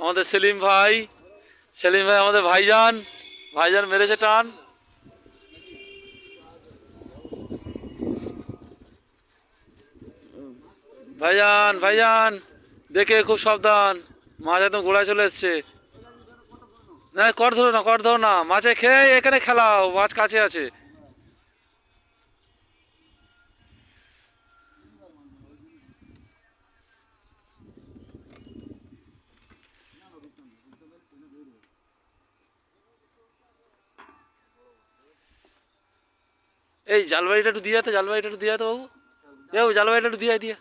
আমাদের সেলিম ভাই, সেলিম ভাই আমাদের ভাইজান, ভাইজান মেরেছে টান। ভাইজান ভাইজান দেখে খুব সাবধান, মাছ একদম গোড়ায় চলে এসছে। না কর ধরো না, কর ধরো না, মাছে খেয়ে এখানে খেলাও, মাছ কাছে আছে। এই জালবাড়িটা একটু দিয়ে তো, জালবাড়িটা একটু দিয়ে তো বাবু, এ জালবাড়িটা একটু দিয়ে দিয়ে।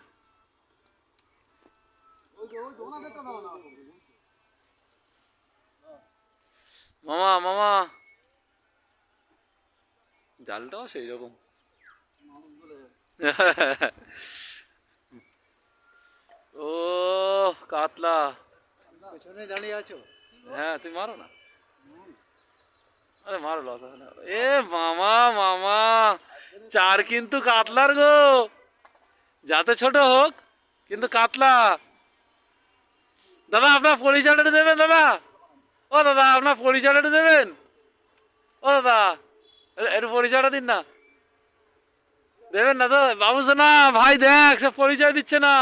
মামা মামা, জালটাও সেই রকম। ও কাতলা। পেছনে দাঁড়িয়ে আছো? হ্যাঁ তুমি মারো না, আরে মারো, লস হবে না। এ মামা মামা, চার কিন্তু কাতলার গো, যাতে ছোট হোক কিন্তু কাতলা। দাদা আপনার পরিচয়টা একটু দেবেন দাদা, ও দাদা আপনার পরিচয়টা একটু দেবেন, ও দাদা একটু পরিচয়টা দিন না। দেবেন না তো বাবু, না ভাই দেখ সে পরিচয় দিচ্ছে না।